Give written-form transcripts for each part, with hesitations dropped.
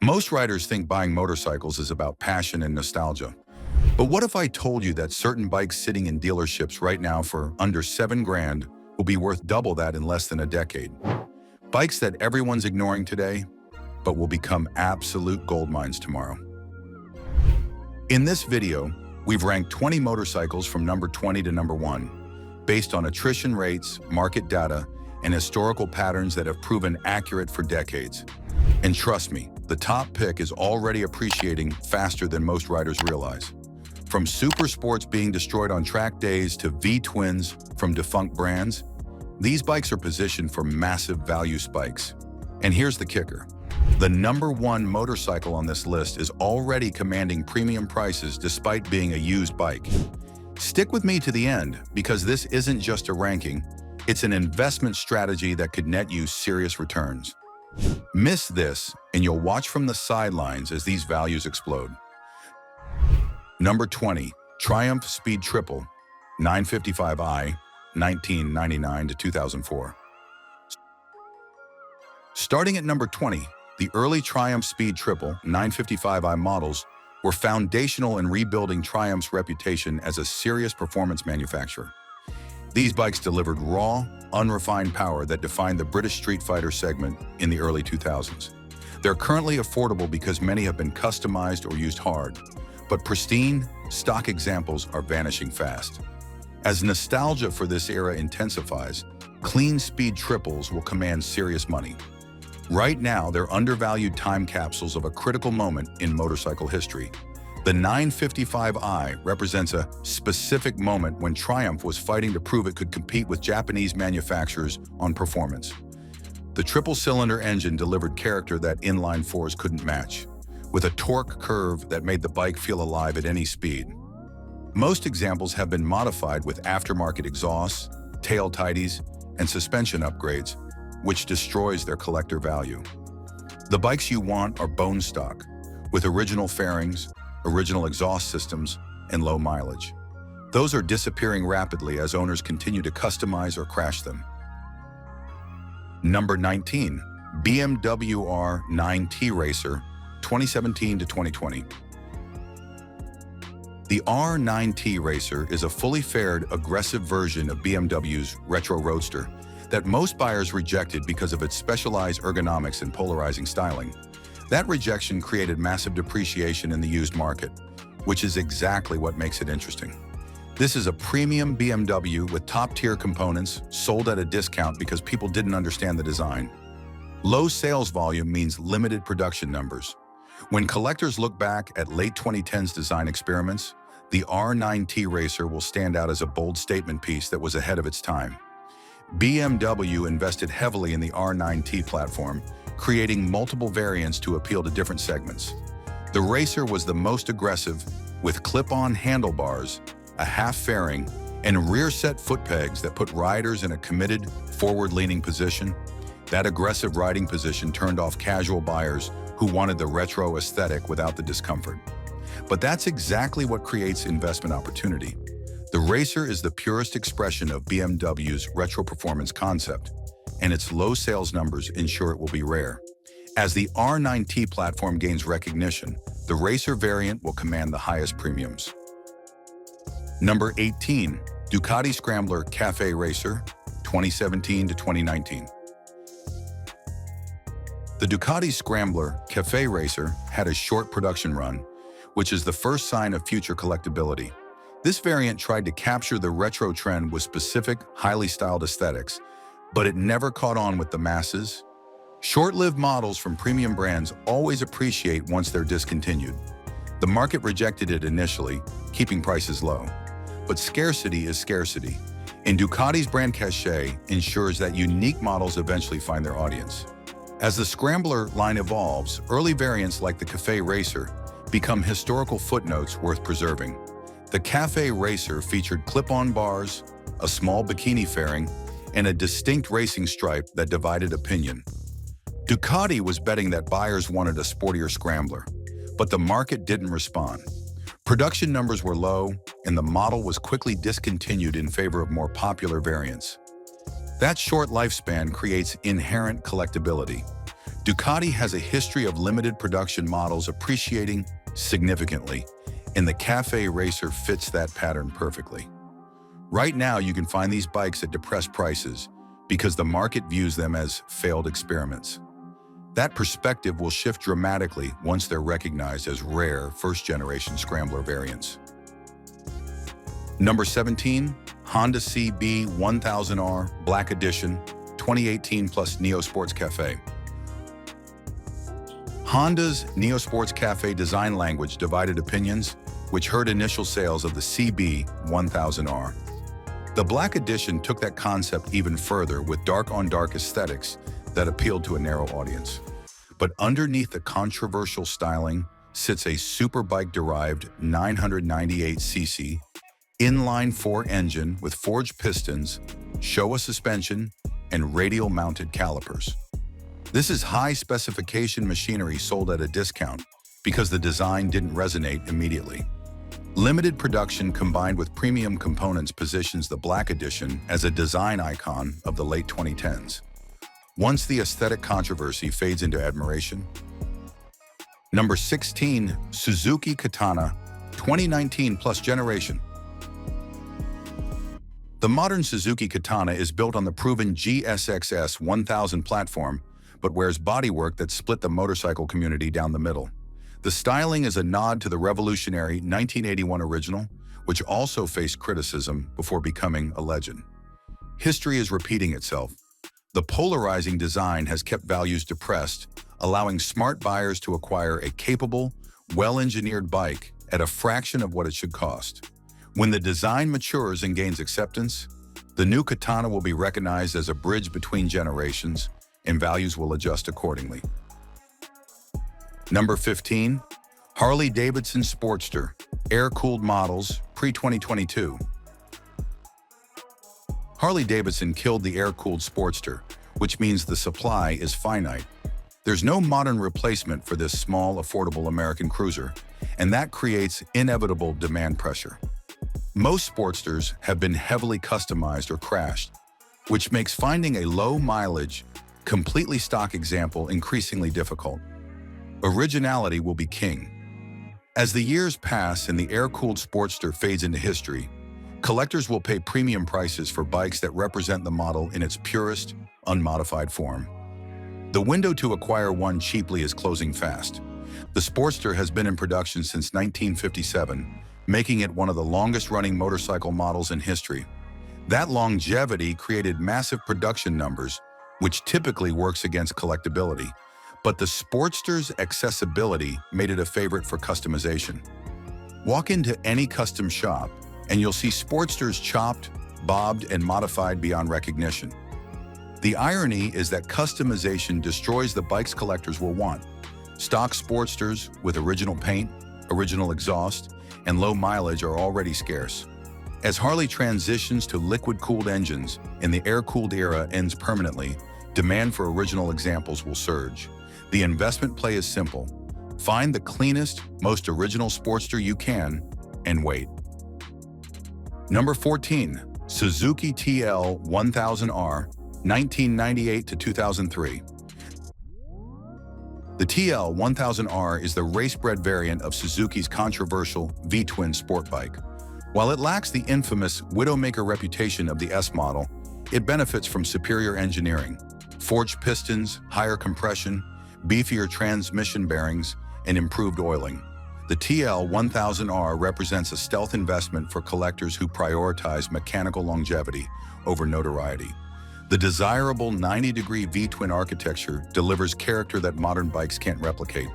Most riders think buying motorcycles is about passion and nostalgia. But what if I told you that certain bikes sitting in dealerships right now for under 7 grand will be worth double that in less than a decade? Bikes that everyone's ignoring today, but will become absolute gold mines tomorrow. In this video, we've ranked 20 motorcycles from number 20 to number 1, based on attrition rates, market data, and historical patterns that have proven accurate for decades. And trust me, the top pick is already appreciating faster than most riders realize. From super sports being destroyed on track days to V-twins from defunct brands, these bikes are positioned for massive value spikes. And here's the kicker. The number 1 motorcycle on this list is already commanding premium prices despite being a used bike. Stick with me to the end, because this isn't just a ranking, it's an investment strategy that could net you serious returns. Miss this, and you'll watch from the sidelines as these values explode. Number 20, Triumph Speed Triple, 955i, 1999 to 2004. Starting at number 20, the early Triumph Speed Triple 955i models were foundational in rebuilding Triumph's reputation as a serious performance manufacturer. These bikes delivered raw, unrefined power that defined the British street fighter segment in the early 2000s. They're currently affordable because many have been customized or used hard, but pristine, stock examples are vanishing fast. As nostalgia for this era intensifies, clean speed triples will command serious money. Right now, they're undervalued time capsules of a critical moment in motorcycle history. The 955i represents a specific moment when Triumph was fighting to prove it could compete with Japanese manufacturers on performance. The triple-cylinder engine delivered character that inline 4s couldn't match, with a torque curve that made the bike feel alive at any speed. Most examples have been modified with aftermarket exhausts, tail tidies, and suspension upgrades, which destroys their collector value. The bikes you want are bone stock, with original fairings, original exhaust systems, and low mileage. Those are disappearing rapidly as owners continue to customize or crash them. Number 19, BMW R NineT Racer, 2017 to 2020. The R NineT Racer is a fully fared, aggressive version of BMW's retro roadster that most buyers rejected because of its specialized ergonomics and polarizing styling. That rejection created massive depreciation in the used market, which is exactly what makes it interesting. This is a premium BMW with top-tier components sold at a discount because people didn't understand the design. Low sales volume means limited production numbers. When collectors look back at late 2010s design experiments, the R NineT Racer will stand out as a bold statement piece that was ahead of its time. BMW invested heavily in the R NineT platform, creating multiple variants to appeal to different segments. The Racer was the most aggressive, with clip-on handlebars, a half fairing, and rear-set foot pegs that put riders in a committed, forward-leaning position. That aggressive riding position turned off casual buyers who wanted the retro aesthetic without the discomfort. But that's exactly what creates investment opportunity. The Racer is the purest expression of BMW's retro performance concept, and its low sales numbers ensure it will be rare. As the R NineT platform gains recognition, the Racer variant will command the highest premiums. Number 18, Ducati Scrambler Cafe Racer, 2017 to 2019. The Ducati Scrambler Cafe Racer had a short production run, which is the first sign of future collectability. This variant tried to capture the retro trend with specific, highly styled aesthetics, but it never caught on with the masses. Short-lived models from premium brands always appreciate once they're discontinued. The market rejected it initially, keeping prices low. But scarcity is scarcity, and Ducati's brand cachet ensures that unique models eventually find their audience. As the Scrambler line evolves, early variants like the Cafe Racer become historical footnotes worth preserving. The Cafe Racer featured clip-on bars, a small bikini fairing, and a distinct racing stripe that divided opinion. Ducati was betting that buyers wanted a sportier Scrambler, but the market didn't respond. Production numbers were low, and the model was quickly discontinued in favor of more popular variants. That short lifespan creates inherent collectability. Ducati has a history of limited production models appreciating significantly, and the Cafe Racer fits that pattern perfectly. Right now, you can find these bikes at depressed prices because the market views them as failed experiments. That perspective will shift dramatically once they're recognized as rare first-generation Scrambler variants. Number 17, Honda CB1000R Black Edition 2018 plus Neo Sports Cafe. Honda's Neo Sports Cafe design language divided opinions, which hurt initial sales of the CB1000R. The Black Edition took that concept even further with dark-on-dark aesthetics that appealed to a narrow audience. But underneath the controversial styling sits a superbike-derived 998cc inline-4 engine with forged pistons, Showa suspension, and radial-mounted calipers. This is high-specification machinery sold at a discount because the design didn't resonate immediately. Limited production combined with premium components positions the Black Edition as a design icon of the late 2010s. Once the aesthetic controversy fades into admiration. Number 16, Suzuki Katana 2019 plus generation. The modern Suzuki Katana is built on the proven GSX-S 1000 platform, but wears bodywork that split the motorcycle community down the middle. The styling is a nod to the revolutionary 1981 original, which also faced criticism before becoming a legend. History is repeating itself. The polarizing design has kept values depressed, allowing smart buyers to acquire a capable, well-engineered bike at a fraction of what it should cost. When the design matures and gains acceptance, the new Katana will be recognized as a bridge between generations, and values will adjust accordingly. Number 15, Harley-Davidson Sportster, air-cooled models, pre-2022. Harley-Davidson killed the air-cooled Sportster, which means the supply is finite. There's no modern replacement for this small, affordable American cruiser, and that creates inevitable demand pressure. Most Sportsters have been heavily customized or crashed, which makes finding a low-mileage, completely stock example increasingly difficult. Originality will be king. As the years pass and the air-cooled Sportster fades into history, collectors will pay premium prices for bikes that represent the model in its purest, unmodified form. The window to acquire one cheaply is closing fast. The Sportster has been in production since 1957, making it one of the longest-running motorcycle models in history. That longevity created massive production numbers, which typically works against collectability. But the Sportster's accessibility made it a favorite for customization. Walk into any custom shop, and you'll see Sportsters chopped, bobbed, and modified beyond recognition. The irony is that customization destroys the bikes collectors will want. Stock Sportsters with original paint, original exhaust, and low mileage are already scarce. As Harley transitions to liquid-cooled engines and the air-cooled era ends permanently, demand for original examples will surge. The investment play is simple. Find the cleanest, most original Sportster you can, and wait. Number 14, Suzuki TL1000R 1998 to 2003. The TL1000R is the race-bred variant of Suzuki's controversial V-twin sport bike. While it lacks the infamous Widowmaker reputation of the S model, it benefits from superior engineering, forged pistons, higher compression, beefier transmission bearings, and improved oiling. The TL1000R represents a stealth investment for collectors who prioritize mechanical longevity over notoriety. The desirable 90-degree V-twin architecture delivers character that modern bikes can't replicate.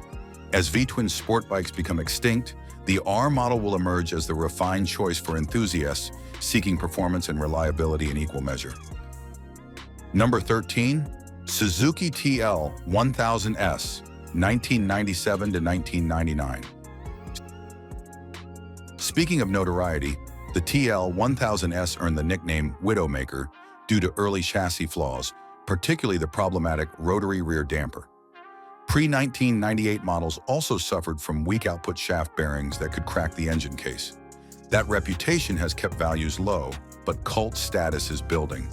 As V-twin sport bikes become extinct, the R model will emerge as the refined choice for enthusiasts seeking performance and reliability in equal measure. Number 13, Suzuki TL1000S 1997 to 1999. Speaking of notoriety, the TL1000S earned the nickname Widowmaker due to early chassis flaws, particularly the problematic rotary rear damper. Pre-1998 models also suffered from weak output shaft bearings that could crack the engine case. That reputation has kept values low, but cult status is building.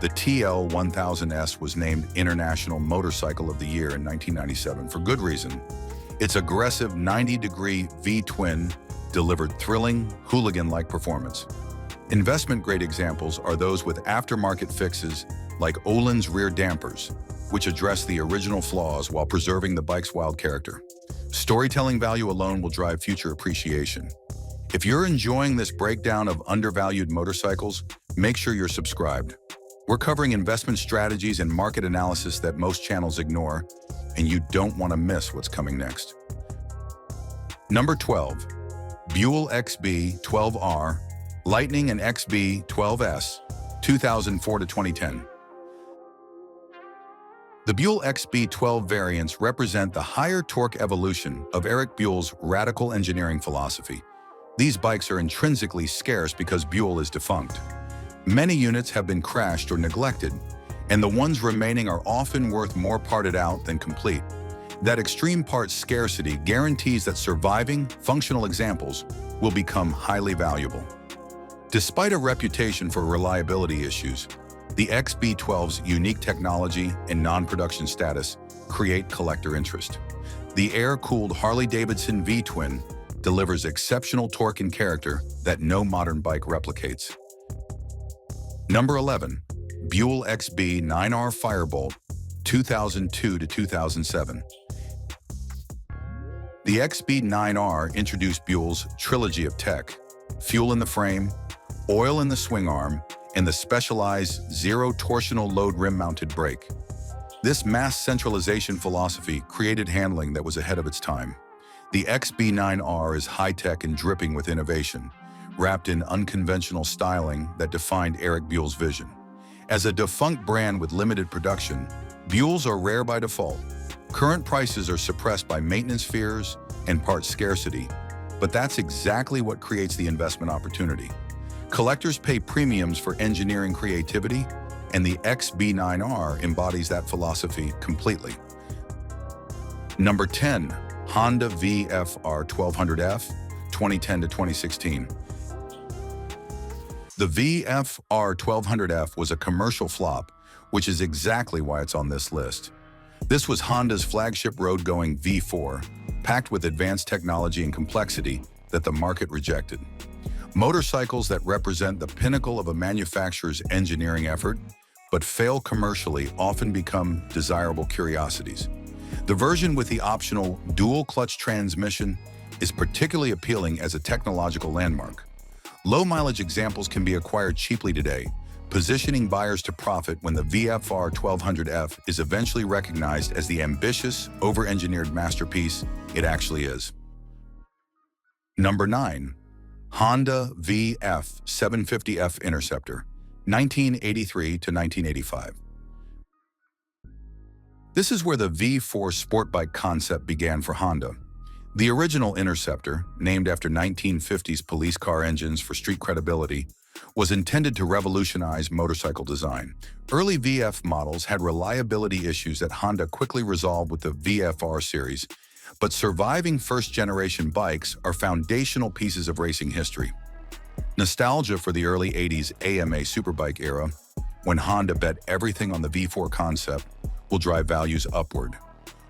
The TL1000S was named International Motorcycle of the Year in 1997 for good reason. Its aggressive 90-degree V-twin delivered thrilling, hooligan-like performance. Investment-grade examples are those with aftermarket fixes like Öhlins rear dampers, which address the original flaws while preserving the bike's wild character. Storytelling value alone will drive future appreciation. If you're enjoying this breakdown of undervalued motorcycles, make sure you're subscribed. We're covering investment strategies and market analysis that most channels ignore, and you don't want to miss what's coming next. Number 12. Buell XB12R, Lightning and XB12S, 2004 to 2010. The Buell XB12 variants represent the higher torque evolution of Eric Buell's radical engineering philosophy. These bikes are intrinsically scarce because Buell is defunct. Many units have been crashed or neglected, and the ones remaining are often worth more parted out than complete. That extreme parts scarcity guarantees that surviving, functional examples will become highly valuable. Despite a reputation for reliability issues, the XB12's unique technology and non-production status create collector interest. The air-cooled Harley-Davidson V-twin delivers exceptional torque and character that no modern bike replicates. Number 11. Buell XB9R Firebolt, 2002 to 2007. The XB9R introduced Buell's trilogy of tech: fuel in the frame, oil in the swing arm, and the specialized zero-torsional load rim-mounted brake. This mass centralization philosophy created handling that was ahead of its time. The XB9R is high-tech and dripping with innovation, wrapped in unconventional styling that defined Eric Buell's vision. As a defunct brand with limited production, Buells are rare by default. Current prices are suppressed by maintenance fears and part scarcity, but that's exactly what creates the investment opportunity. Collectors pay premiums for engineering creativity, and the XB9R embodies that philosophy completely. Number 10. Honda VF-R1200F, 2010 to 2016. The VF-R1200F was a commercial flop, which is exactly why it's on this list. This was Honda's flagship road-going V4, packed with advanced technology and complexity that the market rejected. Motorcycles that represent the pinnacle of a manufacturer's engineering effort, but fail commercially, often become desirable curiosities. The version with the optional dual-clutch transmission is particularly appealing as a technological landmark. Low-mileage examples can be acquired cheaply today, positioning buyers to profit when the VF-R1200F is eventually recognized as the ambitious, over-engineered masterpiece it actually is. Number 9. Honda VF-750F Interceptor, 1983 to 1985. This is where the V4 sport bike concept began for Honda. The original Interceptor, named after 1950s police car engines for street credibility, was intended to revolutionize motorcycle design. Early VF models had reliability issues that Honda quickly resolved with the VF-R series, but surviving first-generation bikes are foundational pieces of racing history. Nostalgia for the early 80s AMA superbike era, when Honda bet everything on the V4 concept, will drive values upward.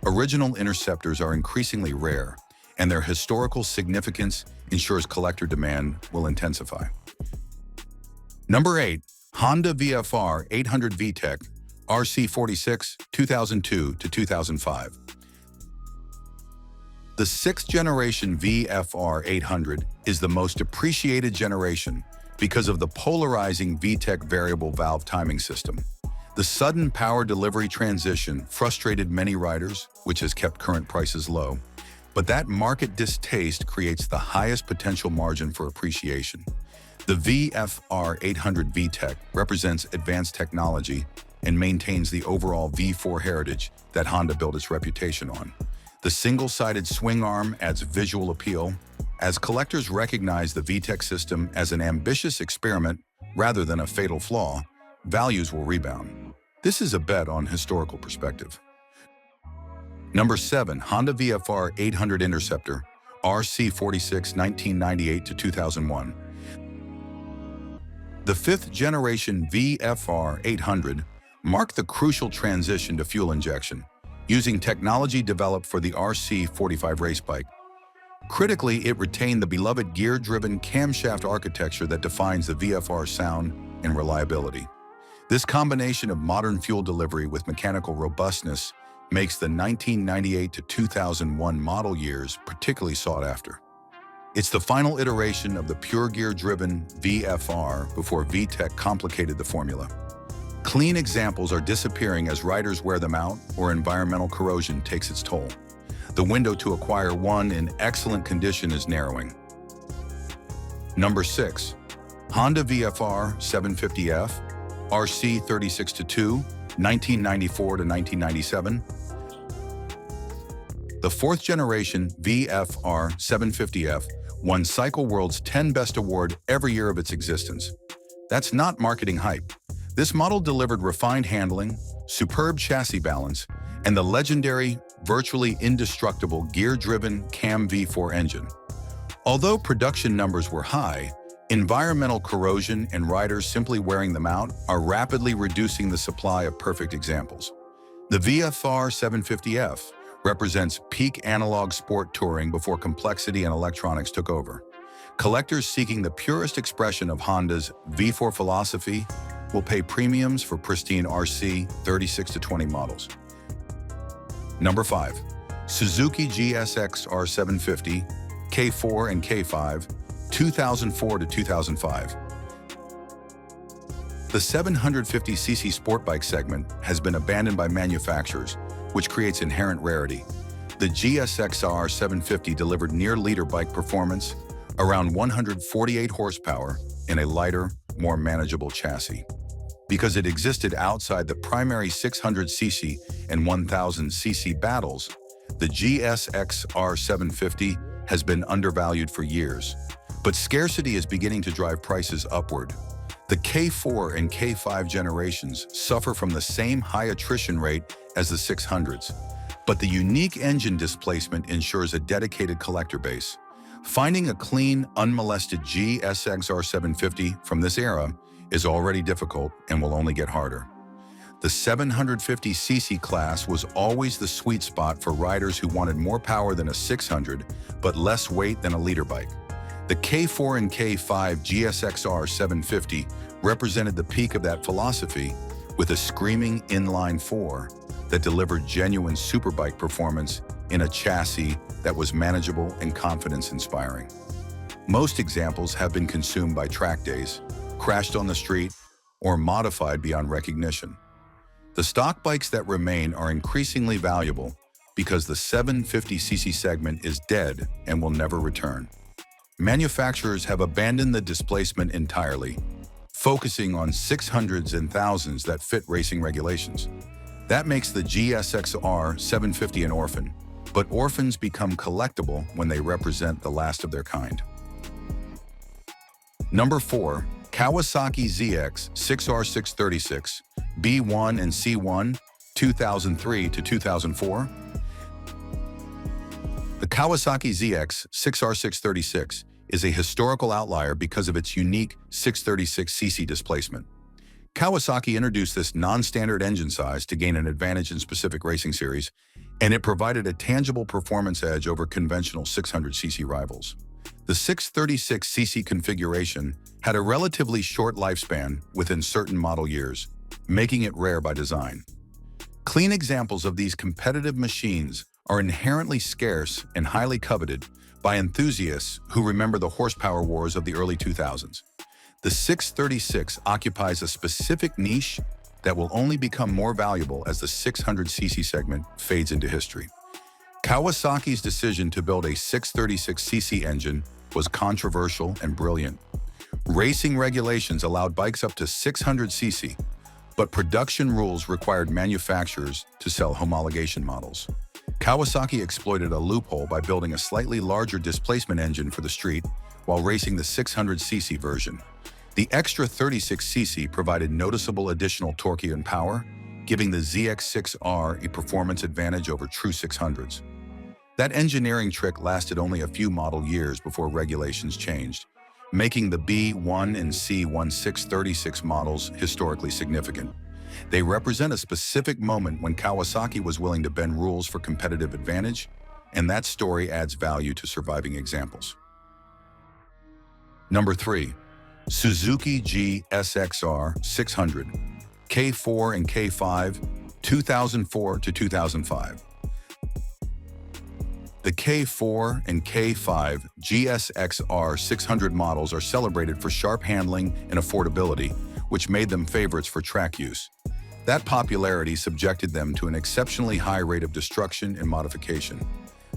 Original Interceptors are increasingly rare, and their historical significance ensures collector demand will intensify. Number 8. Honda VFR 800 VTEC RC46, 2002 to 2005. The sixth-generation VFR 800 is the most appreciated generation because of the polarizing VTEC variable valve timing system. The sudden power delivery transition frustrated many riders, which has kept current prices low. But that market distaste creates the highest potential margin for appreciation. The VFR 800 VTEC represents advanced technology and maintains the overall V4 heritage that Honda built its reputation on. The single-sided swing arm adds visual appeal. As collectors recognize the VTEC system as an ambitious experiment rather than a fatal flaw, values will rebound. This is a bet on historical perspective. Number 7. Honda VFR 800 Interceptor RC46, 1998 to 2001. The fifth-generation VFR-800 marked the crucial transition to fuel injection, using technology developed for the RC45 race bike. Critically, it retained the beloved gear-driven camshaft architecture that defines the VFR sound and reliability. This combination of modern fuel delivery with mechanical robustness makes the 1998 to 2001 model years particularly sought after. It's the final iteration of the pure gear-driven VFR before VTEC complicated the formula. Clean examples are disappearing as riders wear them out or environmental corrosion takes its toll. The window to acquire one in excellent condition is narrowing. Number 6. Honda VFR-750F, RC36-2, 1994 to 1997. The fourth-generation VFR-750F won Cycle World's 10 Best Award every year of its existence. That's not marketing hype. This model delivered refined handling, superb chassis balance, and the legendary, virtually indestructible gear-driven CAM V4 engine. Although production numbers were high, environmental corrosion and riders simply wearing them out are rapidly reducing the supply of perfect examples. The VFR-750F represents peak analog sport touring before complexity and electronics took over. Collectors seeking the purest expression of Honda's V4 philosophy will pay premiums for pristine RC 36-20 models. Number 5. Suzuki GSX-R750 K4 and K5, 2004 to 2005. The 750cc sport bike segment has been abandoned by manufacturers, which creates inherent rarity. The GSX-R750 delivered near-liter bike performance, around 148 horsepower, in a lighter, more manageable chassis. Because it existed outside the primary 600cc and 1000cc battles, the GSX-R750 has been undervalued for years. But scarcity is beginning to drive prices upward. The K4 and K5 generations suffer from the same high attrition rate as the 600s, but the unique engine displacement ensures a dedicated collector base. Finding a clean, unmolested GSX-R750 from this era is already difficult and will only get harder. The 750cc class was always the sweet spot for riders who wanted more power than a 600, but less weight than a liter bike. The K4 and K5 GSX-R750 represented the peak of that philosophy, with a screaming inline 4 that delivered genuine superbike performance in a chassis that was manageable and confidence-inspiring. Most examples have been consumed by track days, crashed on the street, or modified beyond recognition. The stock bikes that remain are increasingly valuable because the 750cc segment is dead and will never return. Manufacturers have abandoned the displacement entirely, focusing on 600s and 1000s that fit racing regulations. That makes the GSX-R750 an orphan, but orphans become collectible when they represent the last of their kind. Number 4. Kawasaki ZX-6R636 B1 and C1, 2003 to 2004. The Kawasaki ZX-6R636 is a historical outlier because of its unique 636cc displacement. Kawasaki introduced this non-standard engine size to gain an advantage in specific racing series, and it provided a tangible performance edge over conventional 600cc rivals. The 636cc configuration had a relatively short lifespan within certain model years, making it rare by design. Clean examples of these competitive machines are inherently scarce and highly coveted by enthusiasts who remember the horsepower wars of the early 2000s. The 636 occupies a specific niche that will only become more valuable as the 600cc segment fades into history. Kawasaki's decision to build a 636cc engine was controversial and brilliant. Racing regulations allowed bikes up to 600cc, but production rules required manufacturers to sell homologation models. Kawasaki exploited a loophole by building a slightly larger displacement engine for the street while racing the 600cc version. The extra 36cc provided noticeable additional torque and power, giving the ZX-6R a performance advantage over true 600s. That engineering trick lasted only a few model years before regulations changed, making the B1 and C1636 models historically significant. They represent a specific moment when Kawasaki was willing to bend rules for competitive advantage, and that story adds value to surviving examples. Number 3. Suzuki GSX-R600 K4 and K5, 2004 to 2005. The K4 and K5 GSX-R600 models are celebrated for sharp handling and affordability, which made them favorites for track use. That popularity subjected them to an exceptionally high rate of destruction and modification.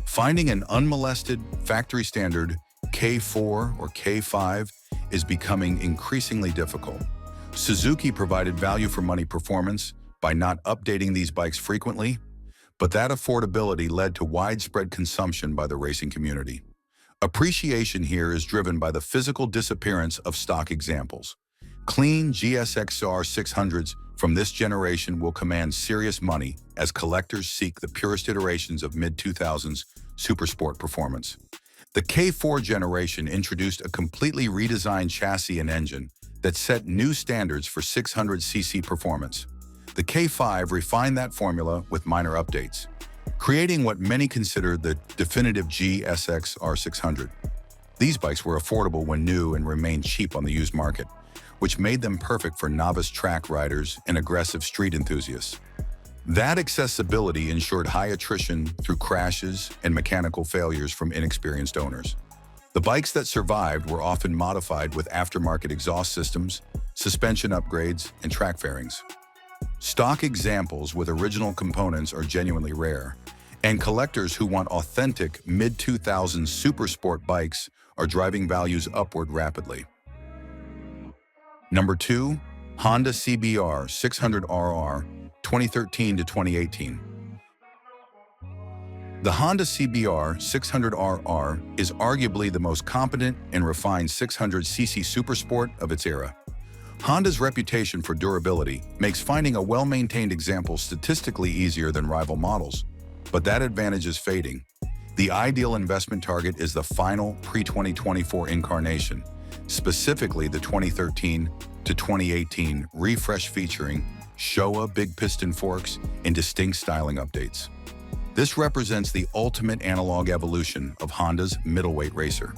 Finding an unmolested, factory-standard K4 or K5 is becoming increasingly difficult. Suzuki provided value-for-money performance by not updating these bikes frequently, but that affordability led to widespread consumption by the racing community. Appreciation here is driven by the physical disappearance of stock examples. Clean GSX-R600s from this generation will command serious money as collectors seek the purest iterations of mid-2000s supersport performance. The K4 generation introduced a completely redesigned chassis and engine that set new standards for 600cc performance. The K5 refined that formula with minor updates, creating what many consider the definitive GSX-R600. These bikes were affordable when new and remained cheap on the used market, which made them perfect for novice track riders and aggressive street enthusiasts. That accessibility ensured high attrition through crashes and mechanical failures from inexperienced owners. The bikes that survived were often modified with aftermarket exhaust systems, suspension upgrades, and track fairings. Stock examples with original components are genuinely rare, and collectors who want authentic mid-2000s supersport bikes are driving values upward rapidly. Number 2. Honda CBR 600RR 2013 to 2018. The Honda CBR 600RR is arguably the most competent and refined 600cc supersport of its era. Honda's reputation for durability makes finding a well-maintained example statistically easier than rival models, but that advantage is fading. The ideal investment target is the final pre-2024 incarnation, specifically the 2013 to 2018 refresh featuring Showa big piston forks and distinct styling updates. This represents the ultimate analog evolution of Honda's middleweight racer.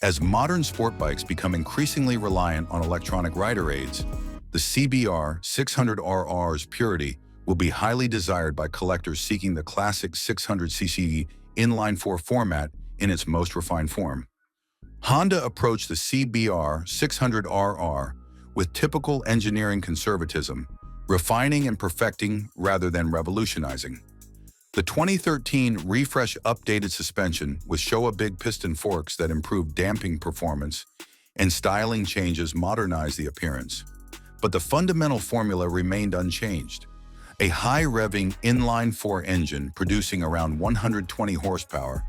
As modern sport bikes become increasingly reliant on electronic rider aids, the CBR 600RR's purity will be highly desired by collectors seeking the classic 600cc inline-4 format in its most refined form. Honda approached the CBR 600RR with typical engineering conservatism, refining and perfecting rather than revolutionizing. The 2013 refresh updated suspension with Showa big piston forks that improved damping performance and styling changes modernized the appearance. But the fundamental formula remained unchanged. A high-revving inline-4 engine producing around 120 horsepower,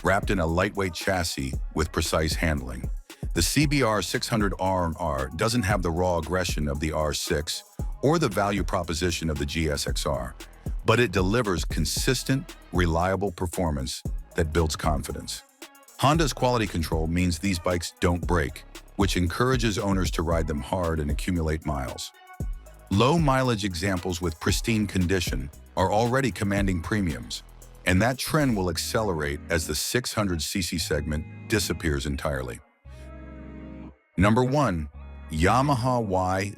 wrapped in a lightweight chassis with precise handling. The CBR 600RR doesn't have the raw aggression of the R6 or the value proposition of the GSX-R, but it delivers consistent, reliable performance that builds confidence. Honda's quality control means these bikes don't break, which encourages owners to ride them hard and accumulate miles. Low-mileage examples with pristine condition are already commanding premiums, and that trend will accelerate as the 600cc segment disappears entirely. Number 1. Yamaha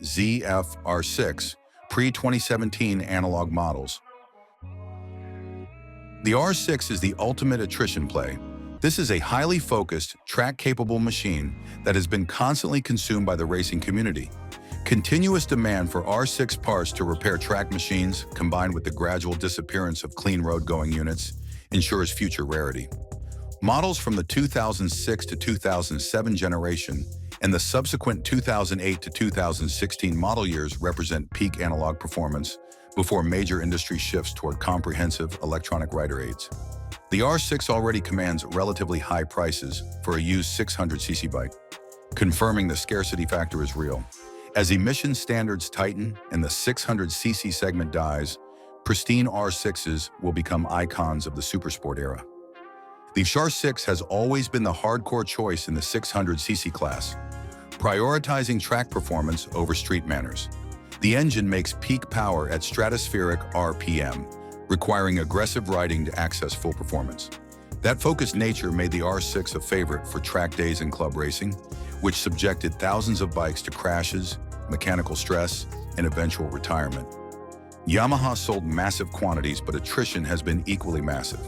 YZF-R6 pre-2017 analog models. The R6 is the ultimate attrition play. This is a highly focused, track-capable machine that has been constantly consumed by the racing community. Continuous demand for R6 parts to repair track machines, combined with the gradual disappearance of clean road-going units, ensures future rarity. Models from the 2006 to 2007 generation and the subsequent 2008 to 2016 model years represent peak analog performance before major industry shifts toward comprehensive electronic rider aids. The R6 already commands relatively high prices for a used 600cc bike, confirming the scarcity factor is real. As emission standards tighten and the 600cc segment dies, pristine R6s will become icons of the supersport era. The R6 has always been the hardcore choice in the 600cc class, prioritizing track performance over street manners. The engine makes peak power at stratospheric RPM, requiring aggressive riding to access full performance. That focused nature made the R6 a favorite for track days and club racing, which subjected thousands of bikes to crashes, mechanical stress, and eventual retirement. Yamaha sold massive quantities, but attrition has been equally massive.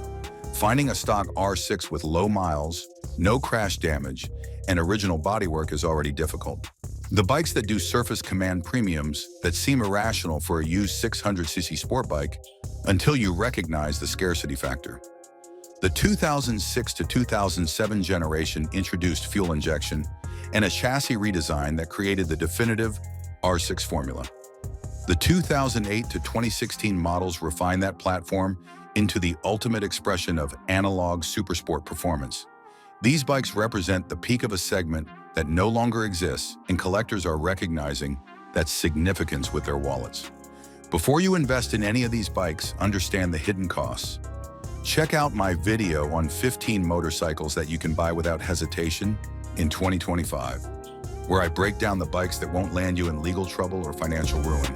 Finding a stock R6 with low miles, no crash damage, and original bodywork is already difficult. The bikes that do surface command premiums that seem irrational for a used 600cc sport bike until you recognize the scarcity factor. The 2006 to 2007 generation introduced fuel injection and a chassis redesign that created the definitive R6 formula. The 2008 to 2016 models refined that platform into the ultimate expression of analog supersport performance. These bikes represent the peak of a segment that no longer exists, and collectors are recognizing that significance with their wallets. Before you invest in any of these bikes, understand the hidden costs. Check out my video on 15 motorcycles that you can buy without hesitation in 2025, where I break down the bikes that won't land you in legal trouble or financial ruin.